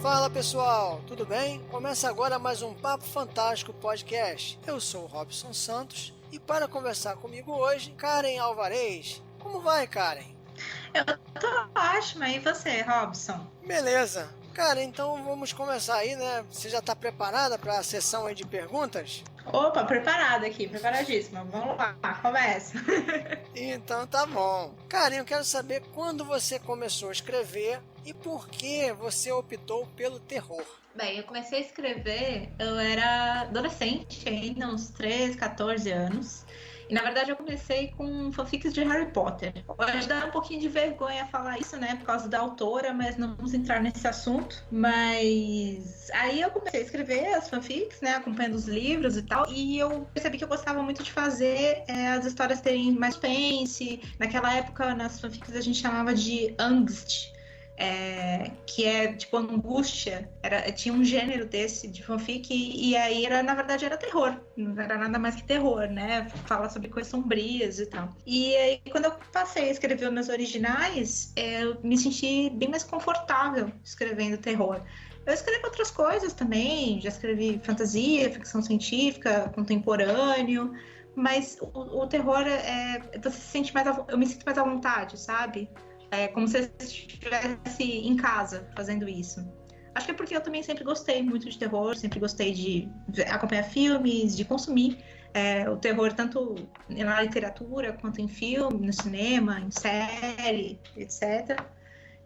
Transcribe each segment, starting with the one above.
Fala pessoal, tudo bem? Começa agora mais um Papo Fantástico Podcast. Eu sou o Robson Santos e para conversar comigo hoje, Karen Alvarez. Como vai, Karen? Eu tô ótima, e você, Robson? Beleza. Cara, então vamos começar aí, né? Você já está preparada para a sessão aí de perguntas? Opa, preparada aqui, preparadíssima. Vamos lá, começa. Então tá bom. Karen, eu quero saber quando você começou a escrever e por que você optou pelo terror. Bem, eu comecei a escrever, eu era adolescente ainda, uns 13, 14 anos. E na verdade eu comecei com fanfics de Harry Potter. Hoje dá um pouquinho de vergonha falar isso, né, por causa da autora, mas não vamos entrar nesse assunto. Mas aí eu comecei a escrever as fanfics, né, acompanhando os livros e tal, e eu percebi que eu gostava muito de fazer as histórias terem mais suspense. Naquela época, nas fanfics a gente chamava de angst. Que é tipo angústia, tinha um gênero desse de fanfic e aí na verdade era terror, não era nada mais que terror, né? Fala sobre coisas sombrias e tal. E aí quando eu passei a escrever os meus originais, eu me senti bem mais confortável escrevendo terror. Eu escrevo outras coisas também, já escrevi fantasia, ficção científica, contemporâneo, mas o terror você se sente mais, eu me sinto mais à vontade, sabe? Como se eu estivesse em casa fazendo isso. Acho que é porque eu também sempre gostei muito de terror, sempre gostei de acompanhar filmes, de consumir o terror tanto na literatura quanto em filme, no cinema, em série, etc.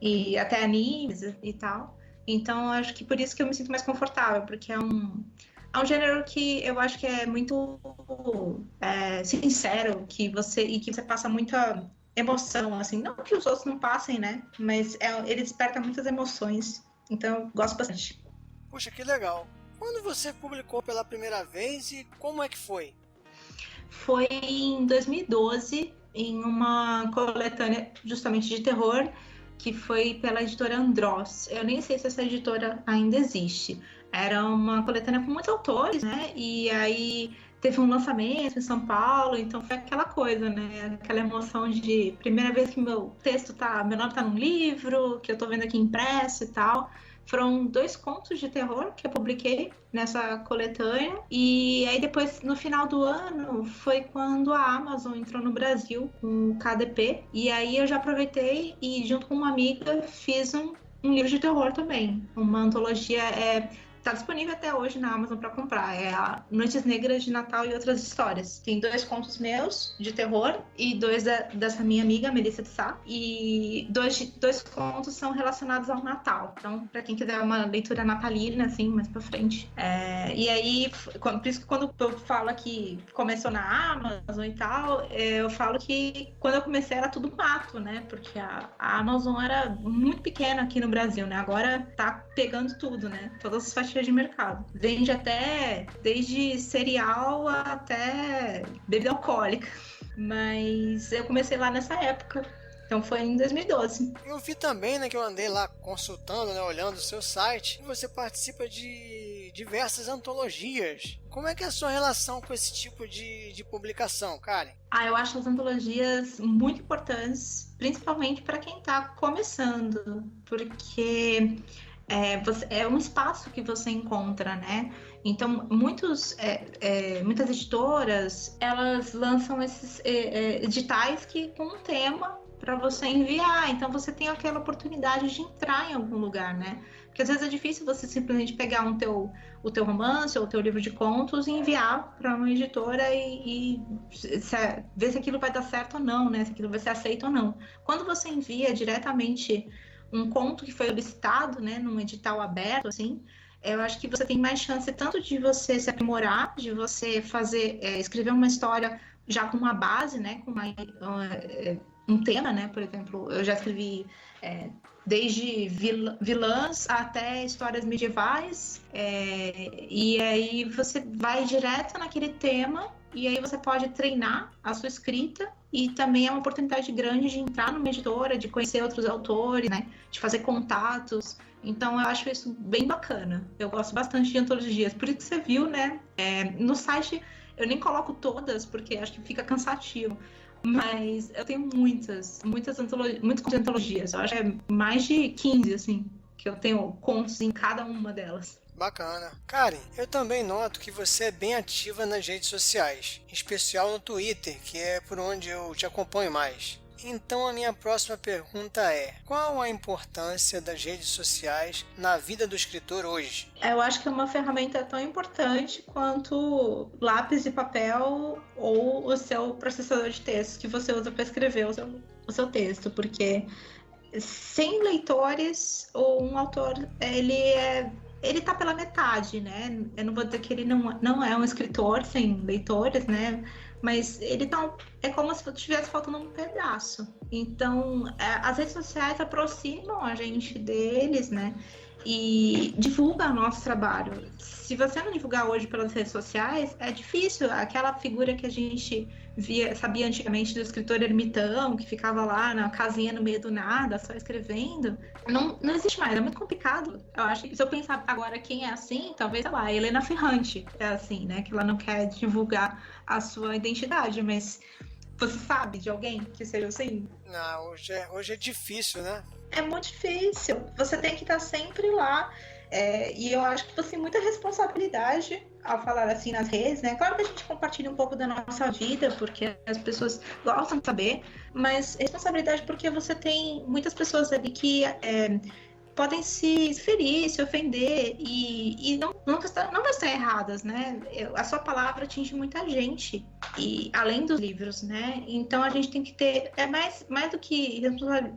E até animes e tal. Então acho que por isso que eu me sinto mais confortável, porque é um gênero que eu acho que é muito sincero, que você passa muita emoção, assim, não que os outros não passem, né? Mas ele desperta muitas emoções. Então, eu gosto bastante. Puxa, que legal. Quando você publicou pela primeira vez e como é que foi? Foi em 2012, em uma coletânea justamente de terror, que foi pela editora Andross. Eu nem sei se essa editora ainda existe. Era uma coletânea com muitos autores, né? E aí teve um lançamento em São Paulo, então foi aquela coisa, né? Aquela emoção de primeira vez que meu nome tá num livro, que eu tô vendo aqui impresso e tal. Foram 2 contos de terror que eu publiquei nessa coletânea. E aí depois, no final do ano, foi quando a Amazon entrou no Brasil com o KDP. E aí eu já aproveitei e, junto com uma amiga, fiz um livro de terror também. Uma antologia, tá disponível até hoje na Amazon para comprar. É a Noites Negras de Natal e Outras Histórias. Tem 2 contos meus de terror e 2 dessa minha amiga, Melissa de Sá. E 2 contos são relacionados ao Natal. Então, para quem quiser uma leitura natalina, assim, mais pra frente. E aí, por isso que quando eu falo que começou na Amazon e tal, eu falo que quando eu comecei era tudo mato, né? Porque a Amazon era muito pequena aqui no Brasil, né? Agora tá pegando tudo, né? Todas as fatias de mercado. Vende até desde cereal até bebida alcoólica. Mas eu comecei lá nessa época. Então foi em 2012. Eu vi também, né, que eu andei lá consultando, né, olhando o seu site, e você participa de diversas antologias. Como é que é a sua relação com esse tipo de publicação, Karen? Eu acho as antologias muito importantes, principalmente para quem está começando, porque é um espaço que você encontra, né? Então, muitas editoras, elas lançam esses editais com um tema para você enviar. Então, você tem aquela oportunidade de entrar em algum lugar, né? Porque às vezes é difícil você simplesmente pegar o teu romance ou o teu livro de contos e enviar para uma editora e ver se aquilo vai dar certo ou não, né? Se aquilo vai ser aceito ou não. Quando você envia diretamente um conto que foi solicitado, né, num edital aberto, assim, eu acho que você tem mais chance tanto de você se aprimorar, de você escrever uma história já com uma base, né, com um tema, né, por exemplo, eu já escrevi desde vilãs até histórias medievais, e aí você vai direto naquele tema, e aí você pode treinar a sua escrita, e também é uma oportunidade grande de entrar numa editora, de conhecer outros autores, né, de fazer contatos. Então eu acho isso bem bacana. Eu gosto bastante de antologias. Por isso que você viu, né, no site eu nem coloco todas, porque acho que fica cansativo. Mas eu tenho muitas antologias. Eu acho que é mais de 15, assim, que eu tenho contos em cada uma delas. Bacana. Karen, eu também noto que você é bem ativa nas redes sociais, em especial no Twitter, que é por onde eu te acompanho mais. Então a minha próxima pergunta é: qual a importância das redes sociais na vida do escritor hoje? Eu acho que é uma ferramenta tão importante quanto lápis e papel ou o seu processador de texto que você usa para escrever o seu texto, porque sem leitores, um autor, ele tá pela metade, né? Eu não vou dizer que ele não é um escritor sem leitores, né? Mas ele tá, é como se estivesse faltando um pedaço. Então, as redes sociais aproximam a gente deles, né? E divulga o nosso trabalho. Se você não divulgar hoje pelas redes sociais, é difícil. Aquela figura que a gente sabia antigamente do escritor ermitão, que ficava lá na casinha no meio do nada, só escrevendo, não existe mais, é muito complicado. Eu acho que se eu pensar agora quem é assim, talvez, sei lá, a Helena Ferrante é assim, né? Que ela não quer divulgar a sua identidade, mas você sabe de alguém que seja assim? Não, hoje é difícil, né? É muito difícil. Você tem que estar sempre lá. E eu acho que você tem muita responsabilidade ao falar assim nas redes, né? Claro que a gente compartilha um pouco da nossa vida, porque as pessoas gostam de saber, mas responsabilidade porque você tem muitas pessoas ali que podem se ferir, se ofender e não vai estar erradas, né? A sua palavra atinge muita gente, e além dos livros, né? Então a gente tem que ter, mais do que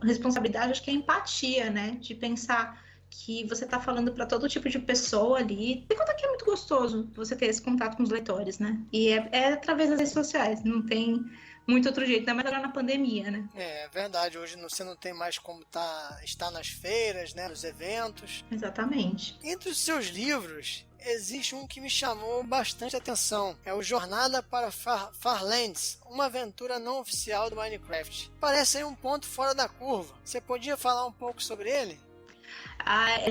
responsabilidade, acho que é empatia, né? De pensar que você está falando para todo tipo de pessoa ali. E conta que é muito gostoso você ter esse contato com os leitores, né? E é através das redes sociais, não tem muito outro jeito, ainda mais agora na pandemia, né? É verdade, hoje você não tem mais como estar nas feiras, né, nos eventos. Exatamente. Entre os seus livros, existe um que me chamou bastante atenção. É o Jornada para Farlands, uma aventura não oficial do Minecraft. Parece aí um ponto fora da curva. Você podia falar um pouco sobre ele?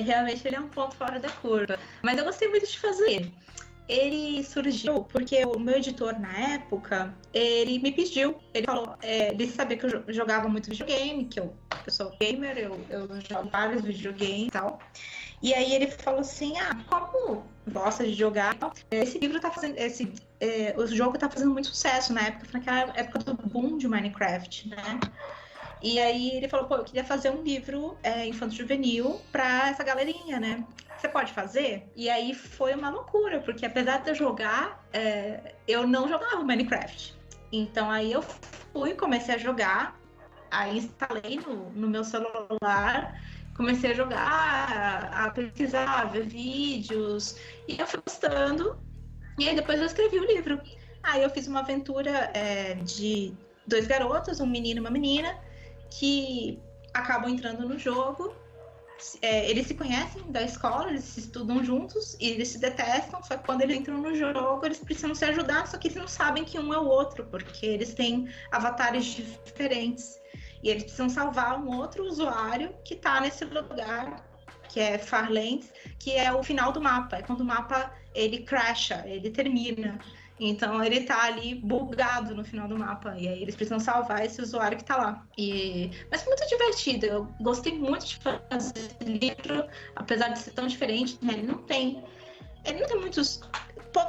Realmente ele é um ponto fora da curva. Mas eu gostei muito de fazer. Ele surgiu porque o meu editor, na época, ele me pediu. Ele falou, ele sabia que eu jogava muito videogame, que eu sou gamer, eu jogo vários videogames e tal. E aí ele falou assim, como gosta de jogar, esse livro tá fazendo, o jogo tá fazendo muito sucesso na época, naquela época do boom de Minecraft, né? E aí ele falou, eu queria fazer um livro infanto-juvenil pra essa galerinha, né? Você pode fazer? E aí foi uma loucura, porque apesar de eu jogar, eu não jogava Minecraft. Então aí eu comecei a jogar, aí instalei no meu celular, comecei a jogar, a pesquisar, a ver vídeos, e eu fui gostando, e aí depois eu escrevi o livro. Aí eu fiz uma aventura de 2 garotos, um menino e uma menina, que acabam entrando no jogo. Eles se conhecem da escola, eles se estudam juntos e eles se detestam, só que quando eles entram no jogo eles precisam se ajudar, só que eles não sabem que um é o outro, porque eles têm avatares diferentes e eles precisam salvar um outro usuário que está nesse lugar, que é Farlands, que é o final do mapa, é quando o mapa ele crasha, ele termina. Então ele tá ali bugado no final do mapa. E aí eles precisam salvar esse usuário que tá lá. Mas foi muito divertido. Eu gostei muito de fazer esse livro, apesar de ser tão diferente, né? Ele não tem muitos.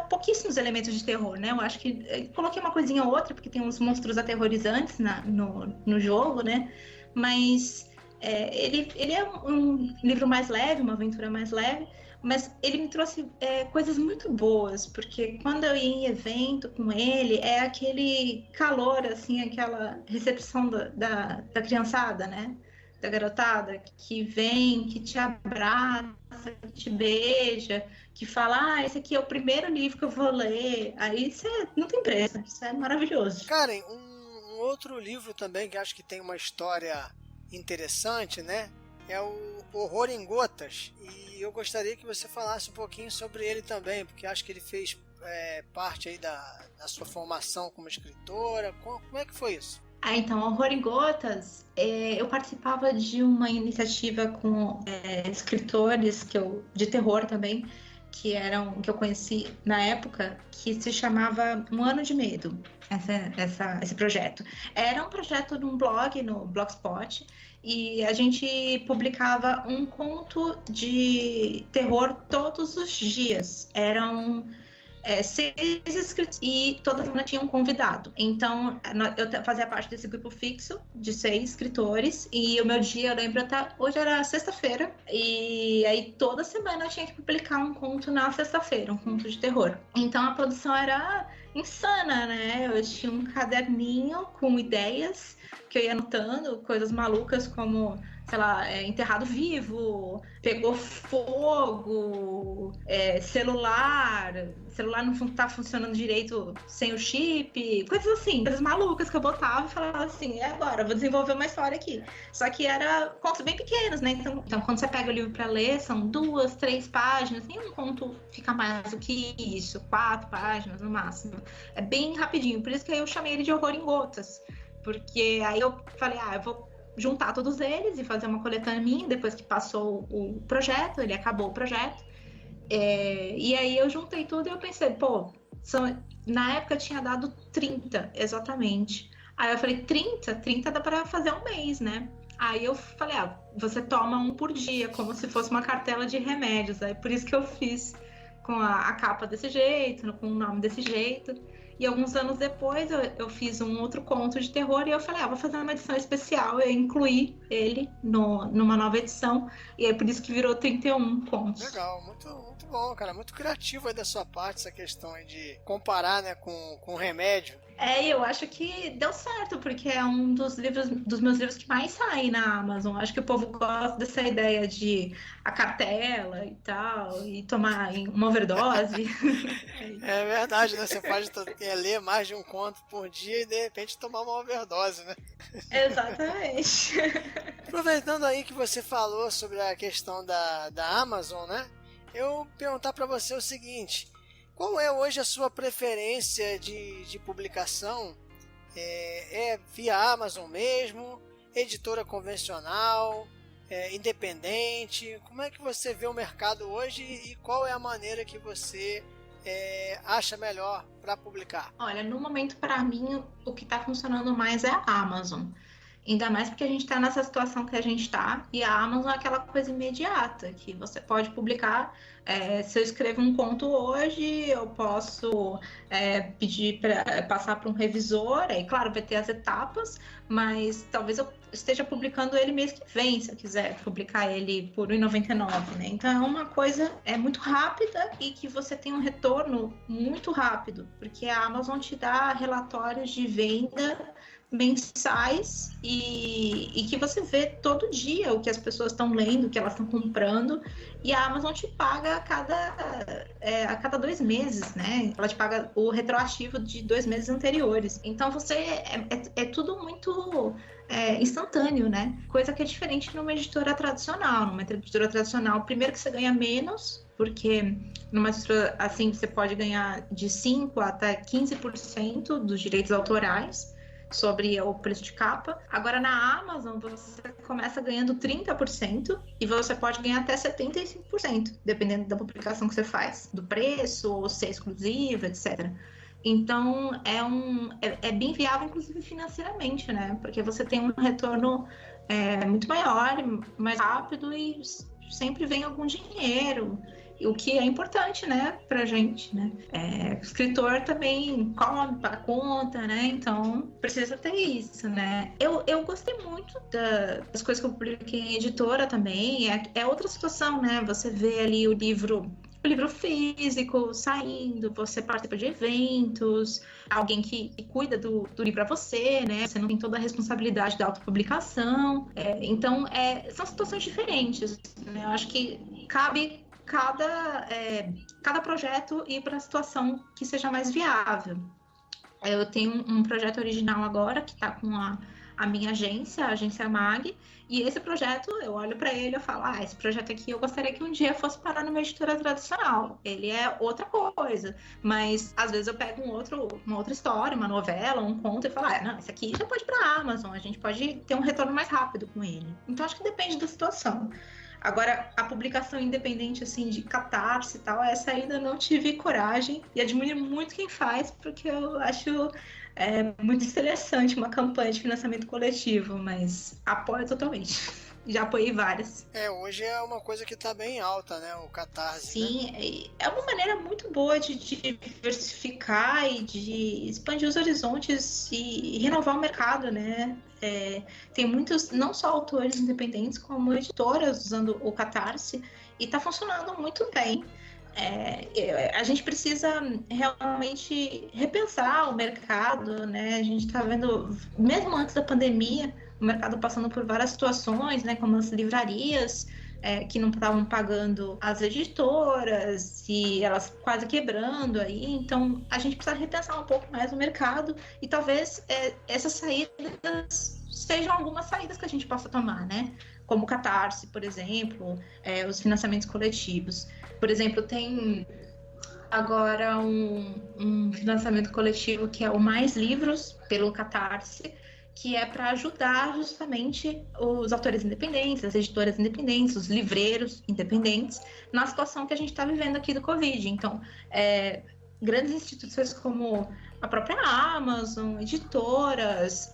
Pouquíssimos elementos de terror, né? Eu acho que eu coloquei uma coisinha ou outra, porque tem uns monstros aterrorizantes no jogo, né? Mas ele é um livro mais leve, uma aventura mais leve, mas ele me trouxe coisas muito boas, porque quando eu ia em evento com ele, é aquele calor, assim, aquela recepção da criançada, né? Da garotada, que vem, que te abraça, que te beija, que fala, esse aqui é o primeiro livro que eu vou ler. Aí você não tem preço, isso é maravilhoso. Karen, um outro livro também que acho que tem uma história interessante, né? É o Horror em Gotas. E eu gostaria que você falasse um pouquinho sobre ele também, porque acho que ele fez parte aí da sua formação como escritora. Como é que foi isso? Então, Horror em Gotas, eu participava de uma iniciativa com escritores de terror também, que eu conheci na época, que se chamava Um Ano de Medo, esse projeto. Era um projeto de um blog, no Blogspot, e a gente publicava um conto de terror todos os dias. Eram 6 inscritos e toda semana tinha um convidado. Então, eu fazia parte desse grupo fixo de 6 escritores e o meu dia, eu lembro até hoje era sexta-feira, e aí toda semana eu tinha que publicar um conto na sexta-feira, um conto de terror. Então a produção era insana, né? Eu tinha um caderninho com ideias que eu ia anotando, coisas malucas como, sei lá, enterrado vivo, pegou fogo, celular não tá funcionando direito sem o chip, coisas assim, coisas malucas que eu botava e falava assim, agora, vou desenvolver uma história aqui. Só que era contos bem pequenos, né? Então quando você pega o livro pra ler, são 2, 3 páginas, nenhum conto fica mais do que isso, 4 páginas no máximo. É bem rapidinho, por isso que aí eu chamei ele de Horror em Gotas, porque aí eu falei, eu vou juntar todos eles e fazer uma coletânea minha, depois que passou o projeto, ele acabou o projeto. E aí eu juntei tudo e eu pensei, na época tinha dado 30, exatamente. Aí eu falei, 30 dá pra fazer um mês, né? Aí eu falei, você toma um por dia, como se fosse uma cartela de remédios. Aí por isso que eu fiz com a capa desse jeito, com o nome desse jeito. E alguns anos depois eu fiz um outro conto de terror e eu falei, vou fazer uma edição especial. Eu incluí ele numa nova edição e é por isso que virou 31 contos. Legal, muito, muito bom, cara. Muito criativo aí da sua parte essa questão aí de comparar, né, com remédio. Eu acho que deu certo, porque é um dos meus livros que mais saem na Amazon. Acho que o povo gosta dessa ideia de a cartela e tal, e tomar uma overdose. É verdade, né? Você pode ler mais de um conto por dia e de repente tomar uma overdose, né? Exatamente. Aproveitando aí que você falou sobre a questão da Amazon, né? Eu perguntar para você o seguinte: qual é hoje a sua preferência de publicação? É via Amazon mesmo? Editora convencional? Independente? Como é que você vê o mercado hoje e qual é a maneira que você acha melhor para publicar? Olha, no momento, para mim, o que está funcionando mais é a Amazon. Ainda mais porque a gente está nessa situação que a gente está, e a Amazon é aquela coisa imediata, que você pode publicar. Se eu escrevo um conto hoje, eu posso pedir para passar para um revisor, aí claro, vai ter as etapas, mas talvez eu esteja publicando ele mês que vem, se eu quiser publicar ele por R$1,99, né? Então é uma coisa muito rápida e que você tem um retorno muito rápido, porque a Amazon te dá relatórios de venda mensais e que você vê todo dia o que as pessoas estão lendo, o que elas estão comprando, e a Amazon te paga a cada 2 meses, né? Ela te paga o retroativo de 2 meses anteriores. Então é tudo muito instantâneo, né? Coisa que é diferente numa editora tradicional. Numa editora tradicional, primeiro que você ganha menos, porque numa editora assim você pode ganhar de 5% até 15% dos direitos autorais sobre o preço de capa. Agora na Amazon você começa ganhando 30% e você pode ganhar até 75%, dependendo da publicação que você faz, do preço, ou ser exclusiva, etc. Então é bem viável, inclusive financeiramente, né? Porque você tem um retorno muito maior, mais rápido e sempre vem algum dinheiro. O que é importante, né, pra gente, né? O escritor também come para conta, né? Então, precisa ter isso, né? Eu gostei muito das coisas que eu publiquei em editora também. É outra situação, né? Você vê ali o livro físico saindo, você participa de eventos, alguém que cuida do livro para você, né? Você não tem toda a responsabilidade da autopublicação. Então, são situações diferentes, né? Eu acho que cabe cada projeto ir para a situação que seja mais viável. Eu tenho um projeto original agora que está com a minha agência, a Agência Mag, e esse projeto, eu olho para ele e falo, esse projeto aqui eu gostaria que um dia fosse parar numa editora tradicional. Ele é outra coisa, mas às vezes eu pego uma outra história, uma novela, um conto e falo, não, esse aqui já pode ir para a Amazon, a gente pode ter um retorno mais rápido com ele. Então acho que depende da situação. Agora, a publicação independente, assim, de Catarse e tal, essa ainda não tive coragem. E admiro muito quem faz, porque eu acho muito interessante uma campanha de financiamento coletivo, mas apoio totalmente. Já apoiei várias. Hoje é uma coisa que está bem alta, né? O Catarse, né? Sim, é uma maneira muito boa de diversificar e de expandir os horizontes e renovar o mercado, né? Tem muitos, não só autores independentes, como editoras usando o Catarse, e está funcionando muito bem. A gente precisa realmente repensar o mercado, né? A gente está vendo, mesmo antes da pandemia, o mercado passando por várias situações, né? Como as livrarias, que não estavam pagando as editoras e elas quase quebrando aí. Então, a gente precisa repensar um pouco mais o mercado e talvez essas saídas sejam algumas saídas que a gente possa tomar, né? Como o Catarse, por exemplo, os financiamentos coletivos. Por exemplo, tem agora um financiamento coletivo que é o Mais Livros, pelo Catarse, que é para ajudar justamente os autores independentes, as editoras independentes, os livreiros independentes, na situação que a gente está vivendo aqui do Covid. Então, grandes instituições como a própria Amazon, editoras,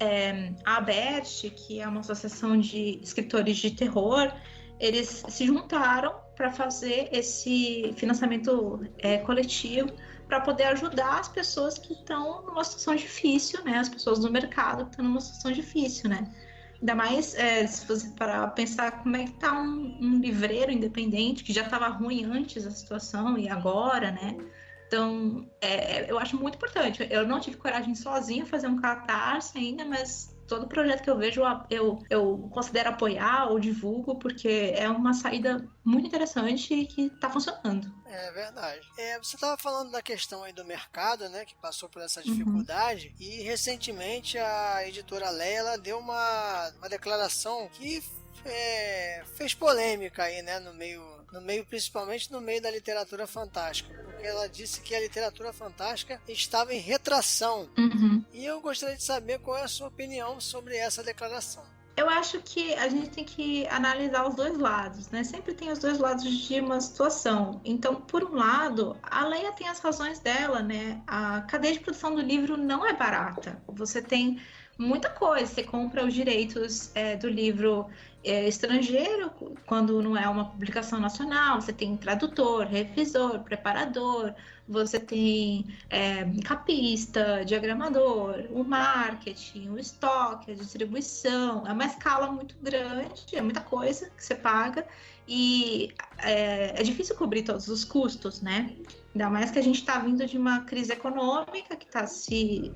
a ABERT, que é uma associação de escritores de terror, eles se juntaram para fazer esse financiamento coletivo para poder ajudar as pessoas que estão numa situação difícil, né? As pessoas do mercado que estão numa situação difícil, né? Ainda mais se você parar pensar como é que está um livreiro independente, que já estava ruim antes da situação e agora, né? Então, eu acho muito importante. Eu não tive coragem sozinha fazer um Catarse ainda, mas todo projeto que eu vejo, eu considero apoiar ou divulgo, porque é uma saída muito interessante e que está funcionando. É verdade. Você estava falando da questão aí do mercado, né, que passou por essa dificuldade, e recentemente a editora Leia, ela deu uma declaração que fez polêmica aí, né, no meio, principalmente no meio da literatura fantástica, porque ela disse que a literatura fantástica estava em retração. E eu gostaria de saber qual é a sua opinião sobre essa declaração. Eu acho que a gente tem que analisar os dois lados, né? Sempre tem os dois lados de uma situação. Então, por um lado, a Leia tem as razões dela, né? A cadeia de produção do livro não é barata. Você tem muita coisa. Você compra os direitos do livro estrangeiro, quando não é uma publicação nacional. Você tem tradutor, revisor, preparador. Você tem capista, diagramador, o marketing, o estoque, a distribuição. É uma escala muito grande, é muita coisa que você paga e é difícil cobrir todos os custos, né? Ainda mais que a gente está vindo de uma crise econômica que está se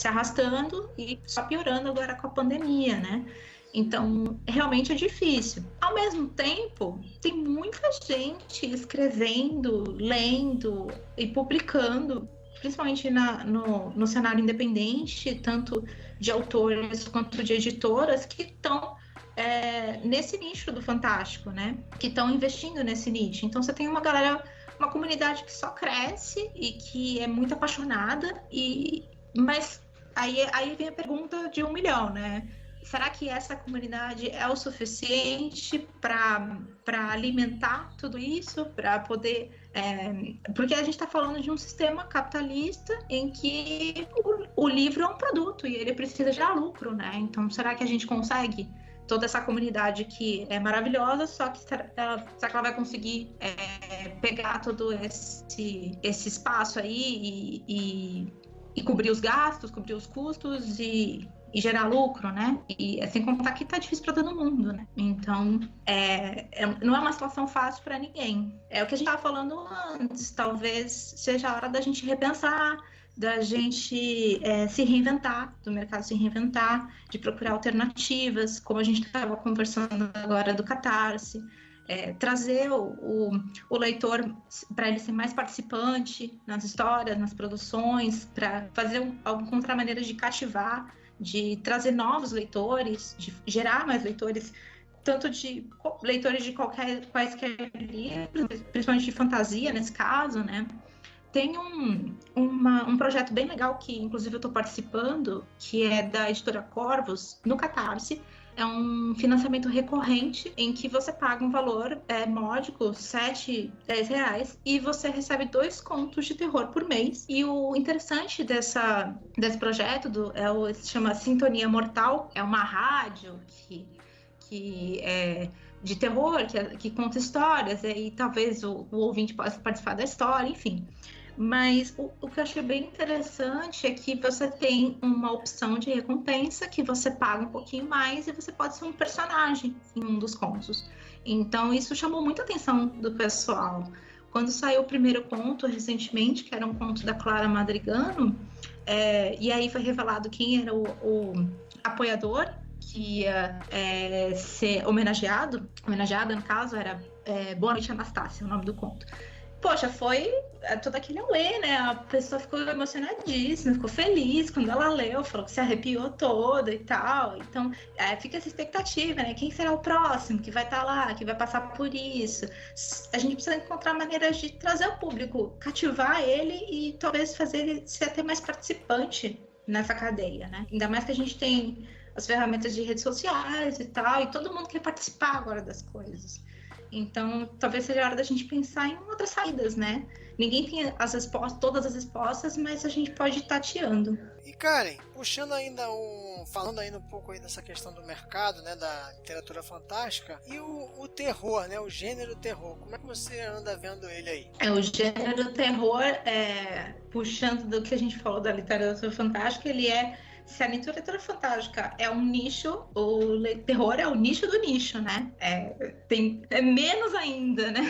arrastando e só piorando agora com a pandemia, né? Então, realmente é difícil. Ao mesmo tempo, tem muita gente escrevendo, lendo e publicando, principalmente no cenário independente, tanto de autores quanto de editoras, que estão nesse nicho do fantástico, né? Que estão investindo nesse nicho. Então, você tem uma galera, uma comunidade que só cresce e que é muito apaixonada, mas aí vem a pergunta de 1 milhão, né? Será que essa comunidade é o suficiente para alimentar tudo isso, para poder... porque a gente está falando de um sistema capitalista em que o livro é um produto e ele precisa gerar lucro, né? Então, será que a gente consegue toda essa comunidade que é maravilhosa, só que será que ela vai conseguir pegar todo esse espaço aí e cobrir os gastos, cobrir os custos e gerar lucro, né? E sem contar que tá difícil para todo mundo, né? Então, não é uma situação fácil para ninguém. É o que a gente estava falando antes. Talvez seja a hora da gente repensar, da gente se reinventar, do mercado se reinventar, de procurar alternativas, como a gente estava conversando agora do Catarse, trazer o leitor para ele ser mais participante nas histórias, nas produções, para fazer encontrar maneiras de cativar, de trazer novos leitores, de gerar mais leitores, tanto de leitores de quaisquer livros, principalmente de fantasia nesse caso, né? Tem um projeto bem legal que, inclusive, eu estou participando, que é da editora Corvos, no Catarse. É um financiamento recorrente em que você paga um valor módico, 7, 10 reais, e você recebe 2 contos de terror por mês. E o interessante desse projeto se chama Sintonia Mortal. É uma rádio que é de terror, que conta histórias, e talvez o ouvinte possa participar da história, enfim. Mas o que eu achei bem interessante é que você tem uma opção de recompensa que você paga um pouquinho mais e você pode ser um personagem em um dos contos. Então isso chamou muita atenção do pessoal. Quando saiu o primeiro conto recentemente, que era um conto da Clara Madrigano, e aí foi revelado quem era o apoiador que ia ser homenageada no caso, era Boa Noite Anastácia, o nome do conto. Poxa, foi todo aquele auê, né? A pessoa ficou emocionadíssima, ficou feliz quando ela leu, falou que se arrepiou toda e tal. Então, fica essa expectativa, né? Quem será o próximo que vai estar lá, que vai passar por isso? A gente precisa encontrar maneiras de trazer o público, cativar ele e talvez fazer ele ser até mais participante nessa cadeia, né? Ainda mais que a gente tem as ferramentas de redes sociais e tal, e todo mundo quer participar agora das coisas. Então, talvez seja a hora da gente pensar em outras saídas, né? Ninguém tem todas as respostas, mas a gente pode ir tateando. E Karen, falando ainda um pouco aí dessa questão do mercado, né, da literatura fantástica, e o terror, né, o gênero terror, como é que você anda vendo ele aí? O gênero terror, puxando do que a gente falou da literatura fantástica, se a literatura fantástica é um nicho, o terror é o nicho do nicho, né? É menos ainda, né?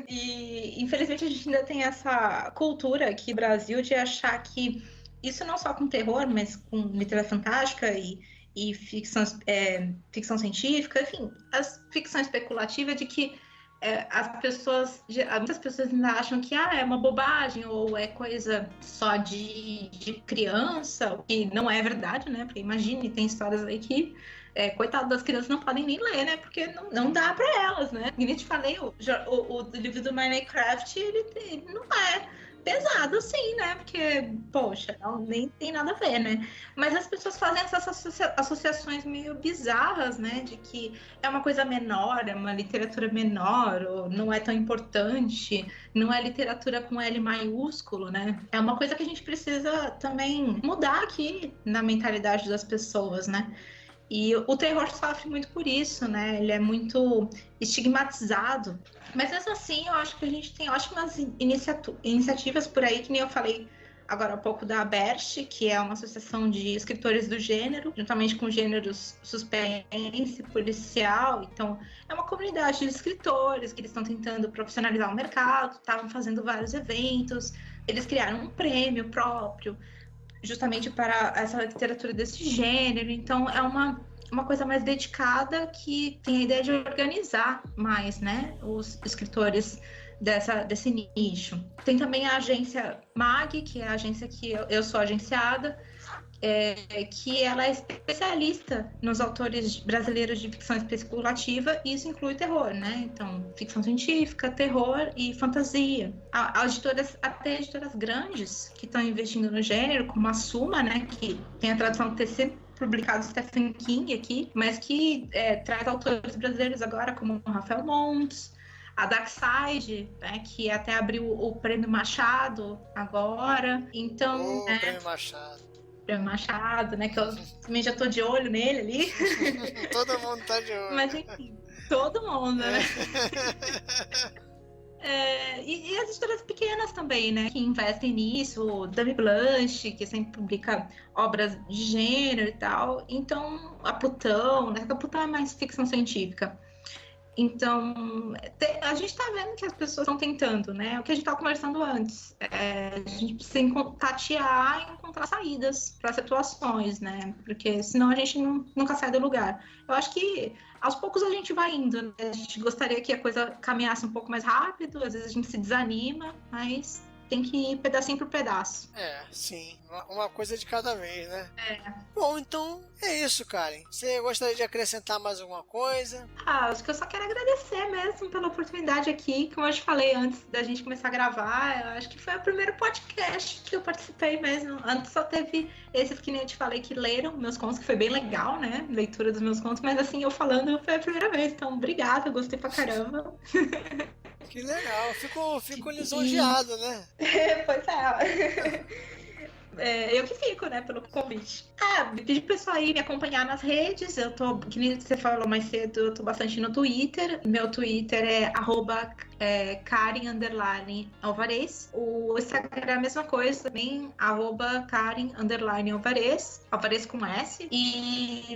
E, infelizmente, a gente ainda tem essa cultura aqui no Brasil de achar que isso não só com terror, mas com literatura fantástica e ficção científica, enfim, a ficção especulativa de que muitas pessoas ainda acham que é uma bobagem ou é coisa só de criança, o que não é verdade, né? Porque imagine, tem histórias aí que coitado das crianças não podem nem ler, né? Porque não dá para elas, né? E nem te falei, o livro do Minecraft, ele não é pesado assim, né? Porque, poxa, nem tem nada a ver, né? Mas as pessoas fazem essas associações meio bizarras, né? De que é uma coisa menor, é uma literatura menor, ou não é tão importante, não é literatura com L maiúsculo, né? É uma coisa que a gente precisa também mudar aqui na mentalidade das pessoas, né? E o terror sofre muito por isso, né? Ele é muito estigmatizado. Mas mesmo assim, eu acho que a gente tem ótimas iniciativas por aí, que nem eu falei agora há pouco da ABERT, que é uma associação de escritores do gênero, juntamente com gêneros suspense, policial. Então, é uma comunidade de escritores que eles estão tentando profissionalizar o mercado, estavam fazendo vários eventos, eles criaram um prêmio próprio, justamente para essa literatura desse gênero. Então é uma coisa mais dedicada, que tem a ideia de organizar mais, né, os escritores desse nicho. Tem também a agência MAG, que é a agência que eu sou agenciada, que ela é especialista nos autores brasileiros de ficção especulativa, e isso inclui terror, né? Então, ficção científica, terror e fantasia. Até editoras grandes que estão investindo no gênero, como a Suma, né? Que tem a tradução de ter sido publicado Stephen King aqui, mas que traz autores brasileiros agora, como o Rafael Montes, a Darkside, né, que até abriu o Prêmio Machado agora. Então, Prêmio Machado, né, que eu também já tô de olho nele ali. Todo mundo tá de olho. Mas enfim, todo mundo, né? E as editoras pequenas também, né, que investem nisso, o Dame Blanche, que sempre publica obras de gênero e tal. Então, a Plutão, né, a Plutão é mais ficção científica. Então, a gente está vendo que as pessoas estão tentando, né? O que a gente estava conversando antes. A gente precisa tatear e encontrar saídas para situações, né? Porque senão a gente nunca sai do lugar. Eu acho que aos poucos a gente vai indo, né? A gente gostaria que a coisa caminhasse um pouco mais rápido, às vezes a gente se desanima, mas tem que ir pedacinho por pedaço. Sim. Uma coisa de cada vez, né? É. Bom, então é isso, Karen. Você gostaria de acrescentar mais alguma coisa? Acho que eu só quero agradecer mesmo pela oportunidade aqui. Como eu te falei antes da gente começar a gravar, eu acho que foi o primeiro podcast que eu participei mesmo. Antes só teve esses que nem eu te falei que leram meus contos, que foi bem legal, né? Leitura dos meus contos, mas assim, eu falando foi a primeira vez. Então, obrigada, eu gostei pra caramba. Que legal. Fico lisonjeado, né? Pois é. Eu que fico, né, pelo convite. Pedir pro pessoal aí me acompanhar nas redes. Eu tô, que nem você falou mais cedo, eu tô bastante no Twitter. Meu Twitter é @Karen_Alvarez. O Instagram é a mesma coisa também, @Karen_Alvarez. Alvarez com S. E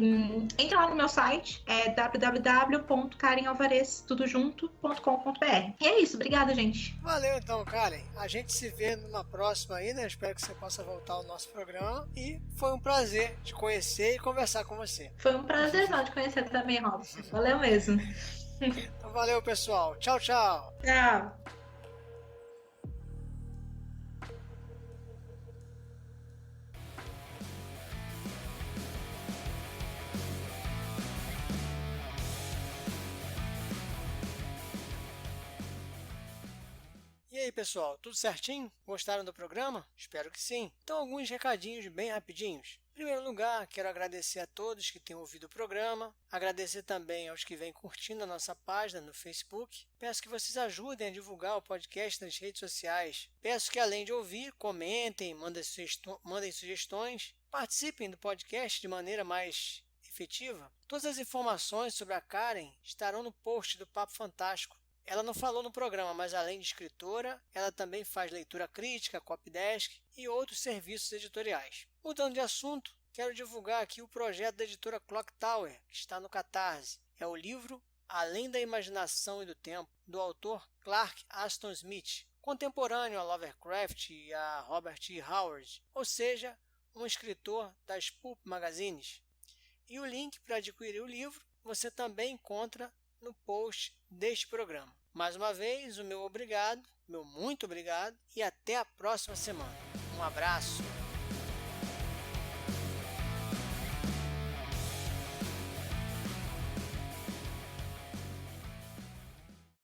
entra lá no meu site, www.karenalvarez.com.br. E é isso, obrigada, gente. Valeu então, Karen. A gente se vê numa próxima aí, né? Espero que você possa voltar ao nosso programa. E foi um prazer te conhecer e conversar com você. Foi um prazer te conhecer também, Robson. Valeu mesmo. Então valeu, pessoal. Tchau, tchau. Tchau. E aí, pessoal, tudo certinho? Gostaram do programa? Espero que sim. Então, alguns recadinhos bem rapidinhos. Em primeiro lugar, quero agradecer a todos que têm ouvido o programa, agradecer também aos que vêm curtindo a nossa página no Facebook. Peço que vocês ajudem a divulgar o podcast nas redes sociais. Peço que, além de ouvir, comentem, mandem sugestões, participem do podcast de maneira mais efetiva. Todas as informações sobre a Karen estarão no post do Papo Fantástico. Ela não falou no programa, mas além de escritora, ela também faz leitura crítica, copydesk e outros serviços editoriais. Mudando de assunto, quero divulgar aqui o projeto da editora Clock Tower, que está no Catarse. É o livro Além da Imaginação e do Tempo, do autor Clark Aston Smith, contemporâneo a Lovecraft e a Robert E. Howard, ou seja, um escritor das Pulp Magazines. E o link para adquirir o livro você também encontra no post deste programa. Mais uma vez, o meu muito obrigado e até a próxima semana. Um abraço!